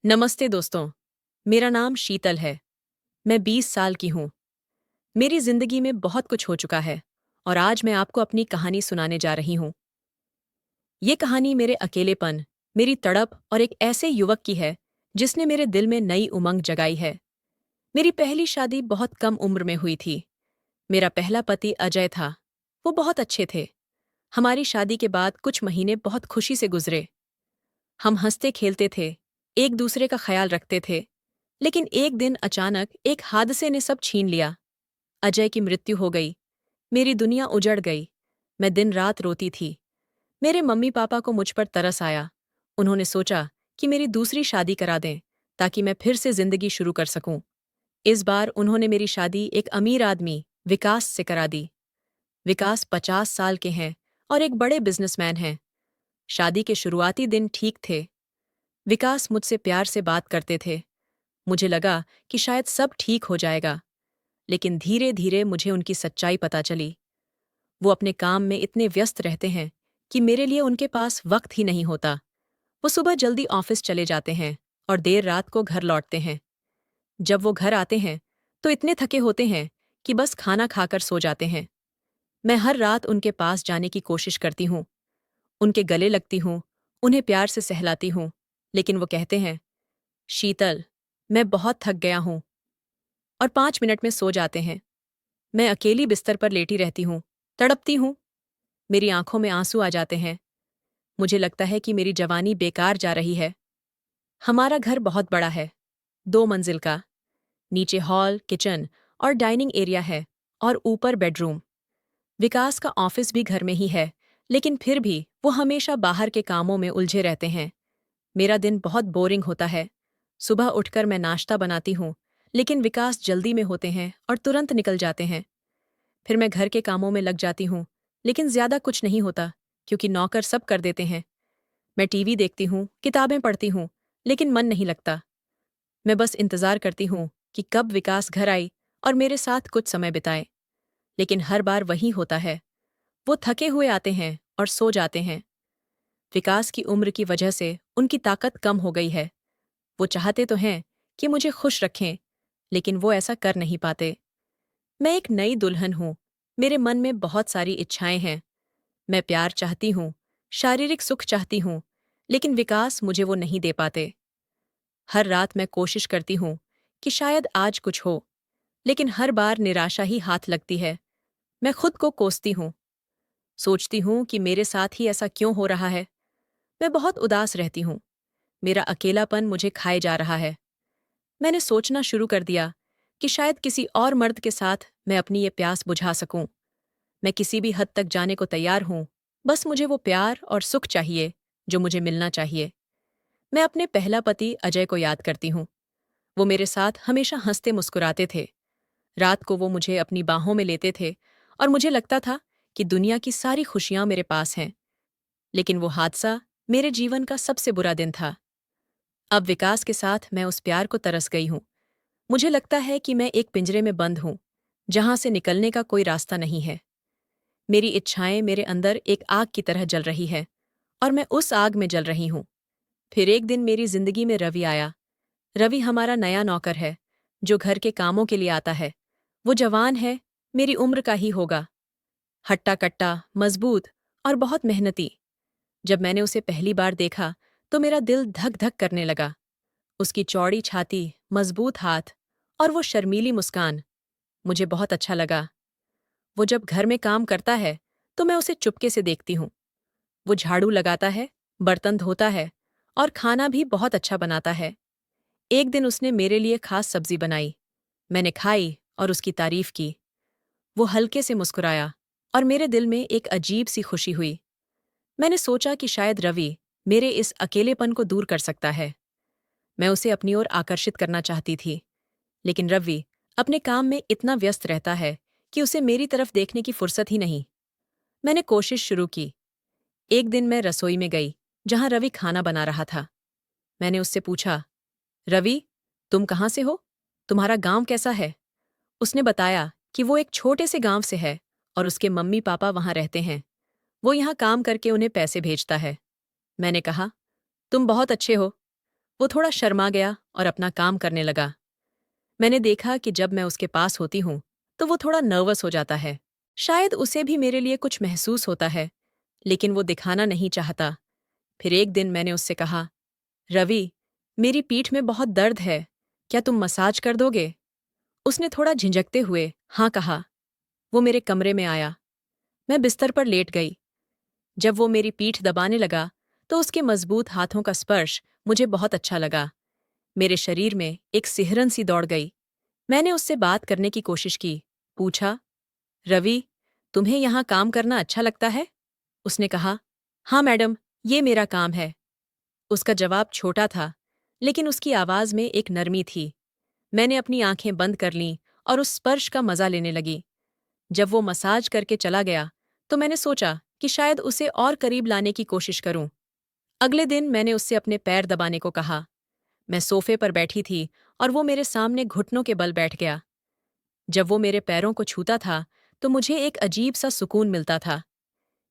नमस्ते दोस्तों। मेरा नाम शीतल है। मैं 20 साल की हूँ। मेरी जिंदगी में बहुत कुछ हो चुका है और आज मैं आपको अपनी कहानी सुनाने जा रही हूँ। ये कहानी मेरे अकेलेपन, मेरी तड़प और एक ऐसे युवक की है जिसने मेरे दिल में नई उमंग जगाई है। मेरी पहली शादी बहुत कम उम्र में हुई थी। मेरा पहला पति अजय था। वो बहुत अच्छे थे। हमारी शादी के बाद कुछ महीने बहुत खुशी से गुजरे। हम हंसते खेलते थे, एक दूसरे का ख्याल रखते थे। लेकिन एक दिन अचानक एक हादसे ने सब छीन लिया। अजय की मृत्यु हो गई। मेरी दुनिया उजड़ गई। मैं दिन रात रोती थी। मेरे मम्मी पापा को मुझ पर तरस आया। उन्होंने सोचा कि मेरी दूसरी शादी करा दें ताकि मैं फिर से जिंदगी शुरू कर सकूं। इस बार उन्होंने मेरी शादी एक अमीर आदमी विकास से करा दी। विकास 50 साल के हैं और एक बड़े बिजनेसमैन हैं। शादी के शुरुआती दिन ठीक थे। विकास मुझसे प्यार से बात करते थे। मुझे लगा कि शायद सब ठीक हो जाएगा। लेकिन धीरे धीरे मुझे उनकी सच्चाई पता चली। वो अपने काम में इतने व्यस्त रहते हैं कि मेरे लिए उनके पास वक्त ही नहीं होता। वो सुबह जल्दी ऑफिस चले जाते हैं और देर रात को घर लौटते हैं। जब वो घर आते हैं तो इतने थके होते हैं कि बस खाना खाकर सो जाते हैं। मैं हर रात उनके पास जाने की कोशिश करती हूँ। उनके गले लगती हूँ, उन्हें प्यार से सहलाती हूँ। लेकिन वो कहते हैं, शीतल, मैं बहुत थक गया हूँ, और 5 मिनट में सो जाते हैं। मैं अकेली बिस्तर पर लेटी रहती हूँ, तड़पती हूँ। मेरी आंखों में आंसू आ जाते हैं। मुझे लगता है कि मेरी जवानी बेकार जा रही है। हमारा घर बहुत बड़ा है, 2 मंजिल का। नीचे हॉल, किचन और डाइनिंग एरिया है, और ऊपर बेडरूम। विकास का ऑफिस भी घर में ही है, लेकिन फिर भी वो हमेशा बाहर के कामों में उलझे रहते हैं। मेरा दिन बहुत बोरिंग होता है। सुबह उठकर मैं नाश्ता बनाती हूँ, लेकिन विकास जल्दी में होते हैं और तुरंत निकल जाते हैं। फिर मैं घर के कामों में लग जाती हूँ, लेकिन ज्यादा कुछ नहीं होता क्योंकि नौकर सब कर देते हैं। मैं टीवी देखती हूँ, किताबें पढ़ती हूँ, लेकिन मन नहीं लगता। मैं बस इंतजार करती हूँ कि कब विकास घर आए और मेरे साथ कुछ समय बिताए। लेकिन हर बार वही होता है। वो थके हुए आते हैं और सो जाते हैं। विकास की उम्र की वजह से उनकी ताकत कम हो गई है। वो चाहते तो हैं कि मुझे खुश रखें, लेकिन वो ऐसा कर नहीं पाते। मैं एक नई दुल्हन हूँ। मेरे मन में बहुत सारी इच्छाएं हैं। मैं प्यार चाहती हूँ, शारीरिक सुख चाहती हूँ, लेकिन विकास मुझे वो नहीं दे पाते। हर रात मैं कोशिश करती हूँ कि शायद आज कुछ हो, लेकिन हर बार निराशा ही हाथ लगती है। मैं खुद को कोसती हूँ। सोचती हूँ कि मेरे साथ ही ऐसा क्यों हो रहा है। मैं बहुत उदास रहती हूँ। मेरा अकेलापन मुझे खाए जा रहा है। मैंने सोचना शुरू कर दिया कि शायद किसी और मर्द के साथ मैं अपनी ये प्यास बुझा सकूं। मैं किसी भी हद तक जाने को तैयार हूं। बस मुझे वो प्यार और सुख चाहिए जो मुझे मिलना चाहिए। मैं अपने पहला पति अजय को याद करती हूँ। वो मेरे साथ हमेशा हंसते मुस्कुराते थे। रात को वो मुझे अपनी बाहों में लेते थे और मुझे लगता था कि दुनिया की सारी खुशियां मेरे पास हैं। लेकिन वो हादसा मेरे जीवन का सबसे बुरा दिन था। अब विकास के साथ मैं उस प्यार को तरस गई हूँ। मुझे लगता है कि मैं एक पिंजरे में बंद हूँ, जहां से निकलने का कोई रास्ता नहीं है। मेरी इच्छाएं मेरे अंदर एक आग की तरह जल रही है, और मैं उस आग में जल रही हूँ। फिर एक दिन मेरी जिंदगी में रवि आया। रवि हमारा नया नौकर है, जो घर के कामों के लिए आता है। वो जवान है, मेरी उम्र का ही होगा। हट्टा कट्टा, मजबूत और बहुत मेहनती। जब मैंने उसे पहली बार देखा तो मेरा दिल धक धक करने लगा। उसकी चौड़ी छाती, मजबूत हाथ और वो शर्मीली मुस्कान मुझे बहुत अच्छा लगा। वो जब घर में काम करता है तो मैं उसे चुपके से देखती हूँ। वो झाड़ू लगाता है, बर्तन धोता है और खाना भी बहुत अच्छा बनाता है। एक दिन उसने मेरे लिए खास सब्जी बनाई। मैंने खाई और उसकी तारीफ की। वो हल्के से मुस्कुराया और मेरे दिल में एक अजीब सी खुशी हुई। मैंने सोचा कि शायद रवि मेरे इस अकेलेपन को दूर कर सकता है। मैं उसे अपनी ओर आकर्षित करना चाहती थी, लेकिन रवि अपने काम में इतना व्यस्त रहता है कि उसे मेरी तरफ देखने की फुर्सत ही नहीं। मैंने कोशिश शुरू की। एक दिन मैं रसोई में गई, जहां रवि खाना बना रहा था। मैंने उससे पूछा, रवि, तुम कहाँ से हो? तुम्हारा गांव कैसा है? उसने बताया कि वो एक छोटे से गांव से है और उसके मम्मी पापा वहां रहते हैं। वो यहाँ काम करके उन्हें पैसे भेजता है। मैंने कहा, तुम बहुत अच्छे हो। वो थोड़ा शर्मा गया और अपना काम करने लगा। मैंने देखा कि जब मैं उसके पास होती हूँ तो वो थोड़ा नर्वस हो जाता है। शायद उसे भी मेरे लिए कुछ महसूस होता है, लेकिन वो दिखाना नहीं चाहता। फिर एक दिन मैंने उससे कहा, रवि, मेरी पीठ में बहुत दर्द है, क्या तुम मसाज कर दोगे? उसने थोड़ा झिझकते हुए हाँ कहा। वो मेरे कमरे में आया। मैं बिस्तर पर लेट गई। जब वो मेरी पीठ दबाने लगा तो उसके मजबूत हाथों का स्पर्श मुझे बहुत अच्छा लगा। मेरे शरीर में एक सिहरन सी दौड़ गई। मैंने उससे बात करने की कोशिश की। पूछा, रवि, तुम्हें यहाँ काम करना अच्छा लगता है? उसने कहा, हाँ मैडम, ये मेरा काम है। उसका जवाब छोटा था, लेकिन उसकी आवाज में एक नरमी थी। मैंने अपनी आंखें बंद कर लीं और उस स्पर्श का मजा लेने लगी। जब वो मसाज करके चला गया तो मैंने सोचा कि शायद उसे और करीब लाने की कोशिश करूं। अगले दिन मैंने उससे अपने पैर दबाने को कहा। मैं सोफे पर बैठी थी और वो मेरे सामने घुटनों के बल बैठ गया। जब वो मेरे पैरों को छूता था तो मुझे एक अजीब सा सुकून मिलता था।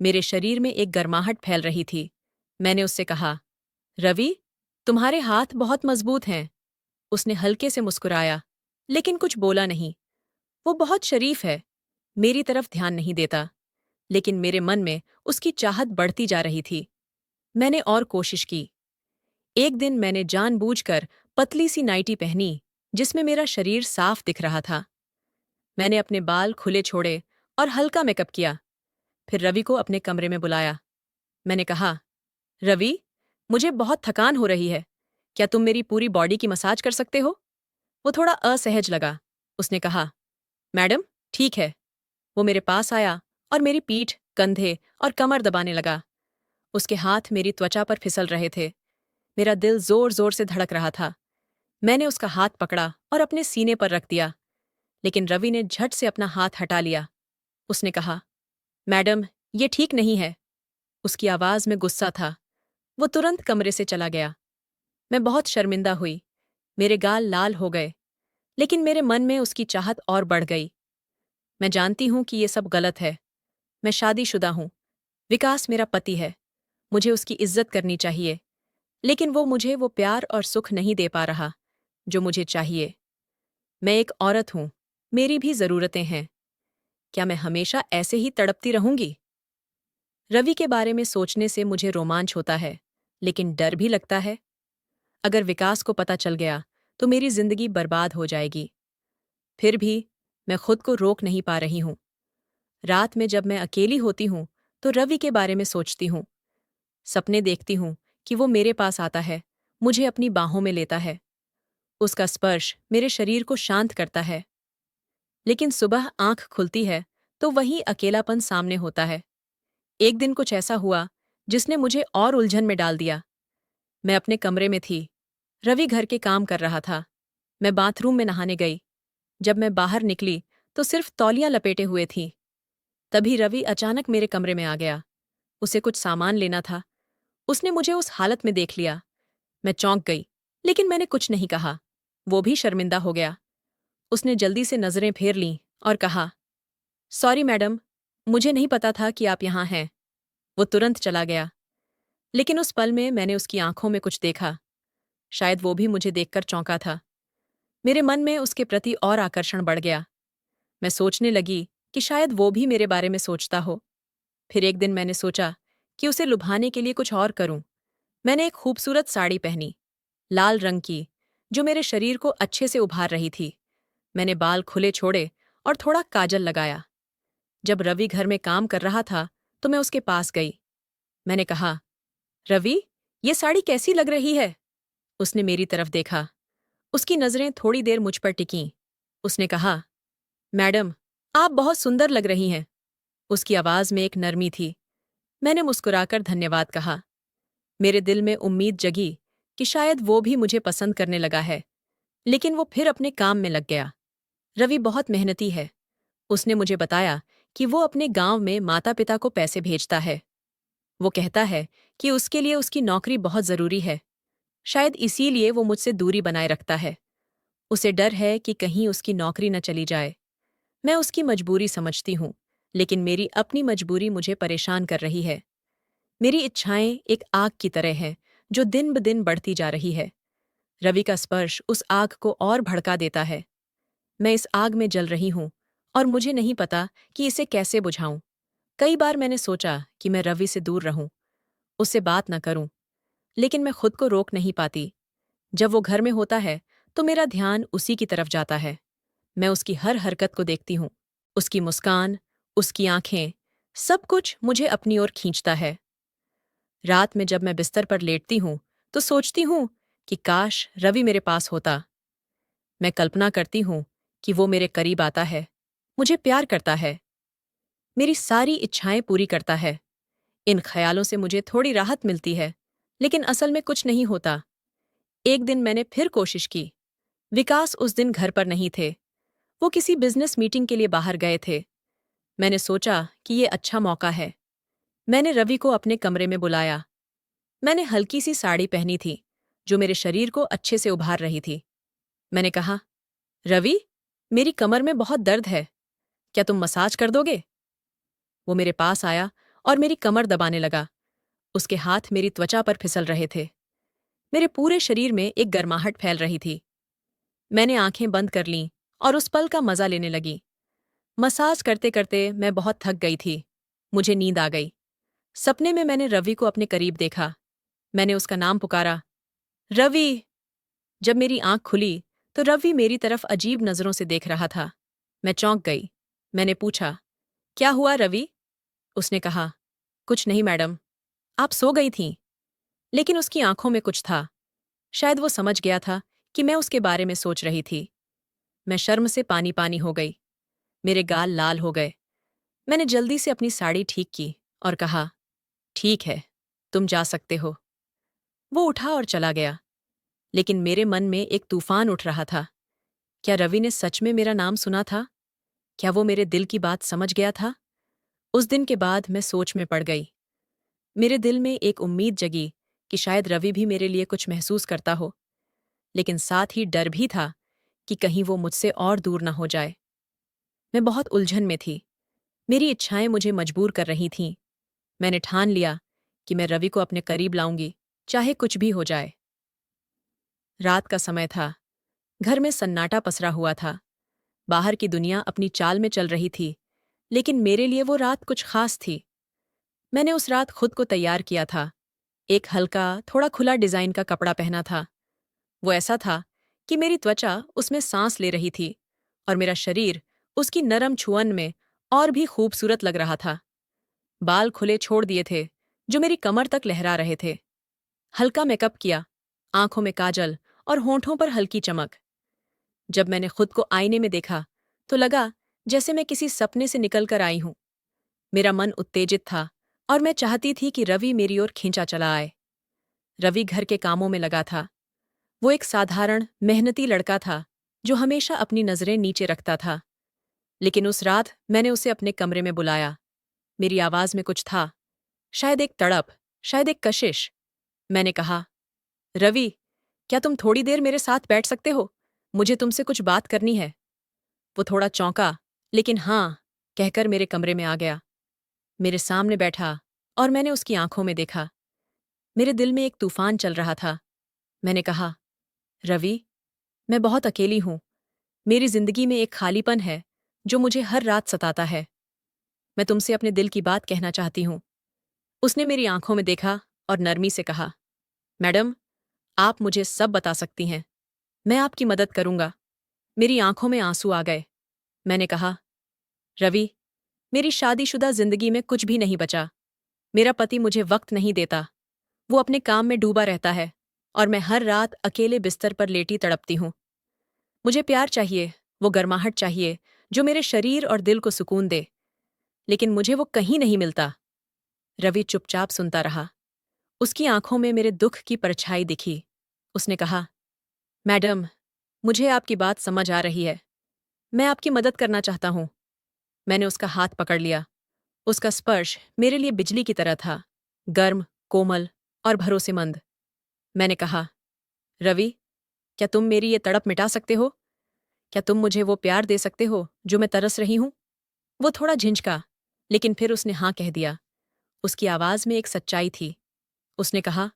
मेरे शरीर में एक गर्माहट फैल रही थी। मैंने उससे कहा, रवि, तुम्हारे हाथ बहुत मजबूत हैं। उसने हल्के से मुस्कुराया, लेकिन कुछ बोला नहीं। वो बहुत शरीफ है, मेरी तरफ ध्यान नहीं देता, लेकिन मेरे मन में उसकी चाहत बढ़ती जा रही थी। मैंने और कोशिश की। एक दिन मैंने जानबूझकर पतली सी नाइटी पहनी, जिसमें मेरा शरीर साफ दिख रहा था। मैंने अपने बाल खुले छोड़े और हल्का मेकअप किया। फिर रवि को अपने कमरे में बुलाया। मैंने कहा, रवि, मुझे बहुत थकान हो रही है, क्या तुम मेरी पूरी बॉडी की मसाज कर सकते हो? वो थोड़ा असहज लगा। उसने कहा, मैडम, ठीक है। वो मेरे पास आया और मेरी पीठ, कंधे और कमर दबाने लगा। उसके हाथ मेरी त्वचा पर फिसल रहे थे। मेरा दिल जोर जोर से धड़क रहा था। मैंने उसका हाथ पकड़ा और अपने सीने पर रख दिया, लेकिन रवि ने झट से अपना हाथ हटा लिया। उसने कहा, मैडम, ये ठीक नहीं है। उसकी आवाज में गुस्सा था। वो तुरंत कमरे से चला गया। मैं बहुत शर्मिंदा हुई। मेरे गाल लाल हो गए, लेकिन मेरे मन में उसकी चाहत और बढ़ गई। मैं जानती हूं कि ये सब गलत है। मैं शादीशुदा हूं। विकास मेरा पति है। मुझे उसकी इज्जत करनी चाहिए, लेकिन वो मुझे वो प्यार और सुख नहीं दे पा रहा जो मुझे चाहिए। मैं एक औरत हूं, मेरी भी जरूरतें हैं। क्या मैं हमेशा ऐसे ही तड़पती रहूंगी? रवि के बारे में सोचने से मुझे रोमांच होता है, लेकिन डर भी लगता है। अगर विकास को पता चल गया तो मेरी जिंदगी बर्बाद हो जाएगी। फिर भी मैं खुद को रोक नहीं पा रही हूं। रात में जब मैं अकेली होती हूं तो रवि के बारे में सोचती हूं। सपने देखती हूं कि वो मेरे पास आता है, मुझे अपनी बाहों में लेता है। उसका स्पर्श मेरे शरीर को शांत करता है। लेकिन सुबह आंख खुलती है तो वही अकेलापन सामने होता है। एक दिन कुछ ऐसा हुआ जिसने मुझे और उलझन में डाल दिया। मैं अपने कमरे में थी। रवि घर के काम कर रहा था। मैं बाथरूम में नहाने गई। जब मैं बाहर निकली तो सिर्फ तौलियां लपेटे हुए थी। तभी रवि अचानक मेरे कमरे में आ गया। उसे कुछ सामान लेना था। उसने मुझे उस हालत में देख लिया। मैं चौंक गई, लेकिन मैंने कुछ नहीं कहा। वो भी शर्मिंदा हो गया। उसने जल्दी से नजरें फेर लीं और कहा, सॉरी मैडम, मुझे नहीं पता था कि आप यहाँ हैं। वो तुरंत चला गया। लेकिन उस पल में मैंने उसकी आंखों में कुछ देखा। शायद वो भी मुझे देखकर चौंका था। मेरे मन में उसके प्रति और आकर्षण बढ़ गया। मैं सोचने लगी कि शायद वो भी मेरे बारे में सोचता हो। फिर एक दिन मैंने सोचा कि उसे लुभाने के लिए कुछ और करूं। मैंने एक खूबसूरत साड़ी पहनी, लाल रंग की, जो मेरे शरीर को अच्छे से उभार रही थी। मैंने बाल खुले छोड़े और थोड़ा काजल लगाया। जब रवि घर में काम कर रहा था तो मैं उसके पास गई। मैंने कहा, रवि, ये साड़ी कैसी लग रही है? उसने मेरी तरफ देखा। उसकी नजरें थोड़ी देर मुझ पर टिकीं। उसने कहा, मैडम, आप बहुत सुंदर लग रही हैं। उसकी आवाज में एक नरमी थी। मैंने मुस्कुराकर धन्यवाद कहा। मेरे दिल में उम्मीद जगी कि शायद वो भी मुझे पसंद करने लगा है, लेकिन वो फिर अपने काम में लग गया। रवि बहुत मेहनती है। उसने मुझे बताया कि वो अपने गांव में माता पिता को पैसे भेजता है। वो कहता है कि उसके लिए उसकी नौकरी बहुत जरूरी है। शायद इसीलिए वो मुझसे दूरी बनाए रखता है। उसे डर है कि कहीं उसकी नौकरी न चली जाए। मैं उसकी मजबूरी समझती हूँ, लेकिन मेरी अपनी मजबूरी मुझे परेशान कर रही है। मेरी इच्छाएं एक आग की तरह हैं, जो दिन ब दिन बढ़ती जा रही है। रवि का स्पर्श उस आग को और भड़का देता है। मैं इस आग में जल रही हूँ और मुझे नहीं पता कि इसे कैसे बुझाऊं। कई बार मैंने सोचा कि मैं रवि से दूर रहूं, उससे बात न करूं, लेकिन मैं खुद को रोक नहीं पाती। जब वो घर में होता है तो मेरा ध्यान उसी की तरफ जाता है। मैं उसकी हर हरकत को देखती हूँ, उसकी मुस्कान, उसकी आंखें, सब कुछ मुझे अपनी ओर खींचता है। रात में जब मैं बिस्तर पर लेटती हूँ तो सोचती हूँ कि काश रवि मेरे पास होता। मैं कल्पना करती हूँ कि वो मेरे करीब आता है, मुझे प्यार करता है, मेरी सारी इच्छाएं पूरी करता है। इन ख्यालों से मुझे थोड़ी राहत मिलती है, लेकिन असल में कुछ नहीं होता। एक दिन मैंने फिर कोशिश की। विकास उस दिन घर पर नहीं थे। वो किसी बिजनेस मीटिंग के लिए बाहर गए थे। मैंने सोचा कि ये अच्छा मौका है। मैंने रवि को अपने कमरे में बुलाया। मैंने हल्की सी साड़ी पहनी थी, जो मेरे शरीर को अच्छे से उभार रही थी। मैंने कहा, रवि, मेरी कमर में बहुत दर्द है, क्या तुम मसाज कर दोगे? वो मेरे पास आया और मेरी कमर दबाने लगा। उसके हाथ मेरी त्वचा पर फिसल रहे थे। मेरे पूरे शरीर में एक गर्माहट फैल रही थी। मैंने आंखें बंद कर लीं और उस पल का मजा लेने लगी। मसाज करते करते मैं बहुत थक गई थी। मुझे नींद आ गई। सपने में मैंने रवि को अपने करीब देखा। मैंने उसका नाम पुकारा, रवि। जब मेरी आंख खुली तो रवि मेरी तरफ अजीब नजरों से देख रहा था। मैं चौंक गई। मैंने पूछा, क्या हुआ रवि? उसने कहा, कुछ नहीं मैडम, आप सो गई थीं। लेकिन उसकी आंखों में कुछ था। शायद वो समझ गया था कि मैं उसके बारे में सोच रही थी। मैं शर्म से पानी पानी हो गई। मेरे गाल लाल हो गए। मैंने जल्दी से अपनी साड़ी ठीक की और कहा, ठीक है, तुम जा सकते हो। वो उठा और चला गया। लेकिन मेरे मन में एक तूफान उठ रहा था। क्या रवि ने सच में मेरा नाम सुना था? क्या वो मेरे दिल की बात समझ गया था? उस दिन के बाद मैं सोच में पड़ गई। मेरे दिल में एक उम्मीद जगी कि शायद रवि भी मेरे लिए कुछ महसूस करता हो, लेकिन साथ ही डर भी था कि कहीं वो मुझसे और दूर न हो जाए। मैं बहुत उलझन में थी। मेरी इच्छाएं मुझे मजबूर कर रही थीं। मैंने ठान लिया कि मैं रवि को अपने करीब लाऊंगी, चाहे कुछ भी हो जाए। रात का समय था। घर में सन्नाटा पसरा हुआ था। बाहर की दुनिया अपनी चाल में चल रही थी, लेकिन मेरे लिए वो रात कुछ खास थी। मैंने उस रात खुद को तैयार किया था। एक हल्का, थोड़ा खुला डिजाइन का कपड़ा पहना था। वो ऐसा था कि मेरी त्वचा उसमें सांस ले रही थी और मेरा शरीर उसकी नरम छुअन में और भी खूबसूरत लग रहा था। बाल खुले छोड़ दिए थे, जो मेरी कमर तक लहरा रहे थे। हल्का मेकअप किया, आंखों में काजल और होंठों पर हल्की चमक। जब मैंने खुद को आईने में देखा तो लगा जैसे मैं किसी सपने से निकल कर आई हूं। मेरा मन उत्तेजित था और मैं चाहती थी कि रवि मेरी ओर खींचा चला आए। रवि घर के कामों में लगा था। वो एक साधारण, मेहनती लड़का था जो हमेशा अपनी नजरें नीचे रखता था। लेकिन उस रात मैंने उसे अपने कमरे में बुलाया। मेरी आवाज में कुछ था, शायद एक तड़प, शायद एक कशिश। मैंने कहा, रवि, क्या तुम थोड़ी देर मेरे साथ बैठ सकते हो? मुझे तुमसे कुछ बात करनी है। वो थोड़ा चौंका, लेकिन हाँ कहकर मेरे कमरे में आ गया। मेरे सामने बैठा और मैंने उसकी आंखों में देखा। मेरे दिल में एक तूफान चल रहा था। मैंने कहा, रवि, मैं बहुत अकेली हूं। मेरी जिंदगी में एक खालीपन है जो मुझे हर रात सताता है। मैं तुमसे अपने दिल की बात कहना चाहती हूं। उसने मेरी आंखों में देखा और नरमी से कहा, मैडम, आप मुझे सब बता सकती हैं। मैं आपकी मदद करूंगा। मेरी आंखों में आंसू आ गए। मैंने कहा, रवि, मेरी शादीशुदा जिंदगी में कुछ भी नहीं बचा। मेरा पति मुझे वक्त नहीं देता। वो अपने काम में डूबा रहता है और मैं हर रात अकेले बिस्तर पर लेटी तड़पती हूं। मुझे प्यार चाहिए, वो गर्माहट चाहिए जो मेरे शरीर और दिल को सुकून दे, लेकिन मुझे वो कहीं नहीं मिलता। रवि चुपचाप सुनता रहा। उसकी आंखों में मेरे दुख की परछाई दिखी। उसने कहा, मैडम, मुझे आपकी बात समझ आ रही है। मैं आपकी मदद करना चाहता हूं। मैंने उसका हाथ पकड़ लिया। उसका स्पर्श मेरे लिए बिजली की तरह था, गर्म, कोमल और भरोसेमंद। मैंने कहा, रवि, क्या तुम मेरी ये तड़प मिटा सकते हो? क्या तुम मुझे वो प्यार दे सकते हो जो मैं तरस रही हूं? वो थोड़ा झिंझका, लेकिन फिर उसने हाँ कह दिया। उसकी आवाज में एक सच्चाई थी। उसने कहा,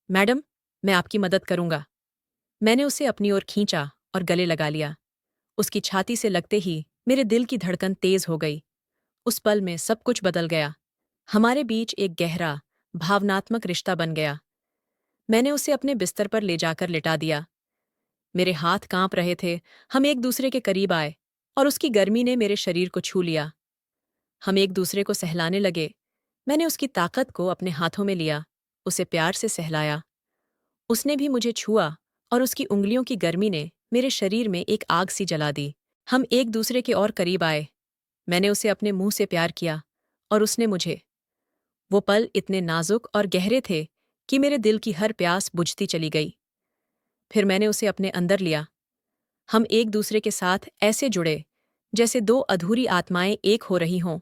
मैडम, मैं आपकी मदद करूंगा। मैंने उसे अपनी ओर खींचा और गले लगा लिया। उसकी छाती से लगते ही मेरे दिल की धड़कन तेज हो गई। उस पल में सब कुछ बदल गया। हमारे बीच एक गहरा, भावनात्मक रिश्ता बन गया। मैंने उसे अपने बिस्तर पर ले जाकर लिटा दिया। मेरे हाथ कांप रहे थे। हम एक दूसरे के करीब आए और उसकी गर्मी ने मेरे शरीर को छू लिया। हम एक दूसरे को सहलाने लगे। मैंने उसकी ताकत को अपने हाथों में लिया, उसे प्यार से सहलाया। उसने भी मुझे छुआ और उसकी उंगलियों की गर्मी ने मेरे शरीर में एक आग सी जला दी। हम एक दूसरे के और करीब आए। मैंने उसे अपने मुंह से प्यार किया और उसने मुझे। वो पल इतने नाजुक और गहरे थे कि मेरे दिल की हर प्यास बुझती चली गई। फिर मैंने उसे अपने अंदर लिया। हम एक दूसरे के साथ ऐसे जुड़े जैसे दो अधूरी आत्माएं एक हो रही हों।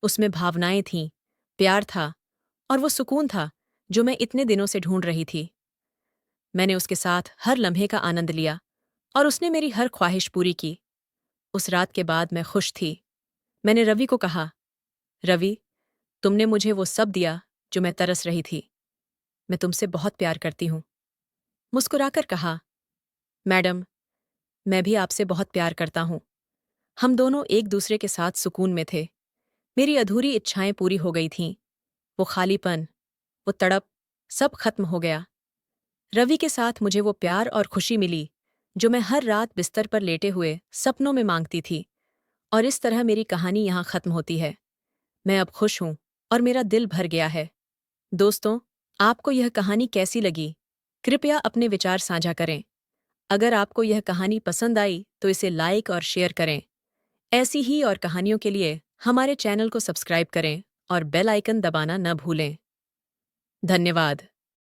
उसमें भावनाएं थीं, प्यार था और वो सुकून था जो मैं इतने दिनों से ढूंढ रही थी। मैंने उसके साथ हर लम्हे का आनंद लिया और उसने मेरी हर ख्वाहिश पूरी की। उस रात के बाद मैं खुश थी। मैंने रवि को कहा, रवि, तुमने मुझे वो सब दिया जो मैं तरस रही थी। मैं तुमसे बहुत प्यार करती हूँ। मुस्कुराकर कहा, मैडम, मैं भी आपसे बहुत प्यार करता हूँ। हम दोनों एक दूसरे के साथ सुकून में थे। मेरी अधूरी इच्छाएं पूरी हो गई थीं। वो खालीपन, वो तड़प, सब खत्म हो गया। रवि के साथ मुझे वो प्यार और खुशी मिली जो मैं हर रात बिस्तर पर लेटे हुए सपनों में मांगती थी। और इस तरह मेरी कहानी यहाँ खत्म होती है। मैं अब खुश हूँ और मेरा दिल भर गया है। दोस्तों, आपको यह कहानी कैसी लगी? कृपया अपने विचार साझा करें। अगर आपको यह कहानी पसंद आई तो इसे लाइक और शेयर करें। ऐसी ही और कहानियों के लिए हमारे चैनल को सब्सक्राइब करें और बेल आइकन दबाना न भूलें। धन्यवाद।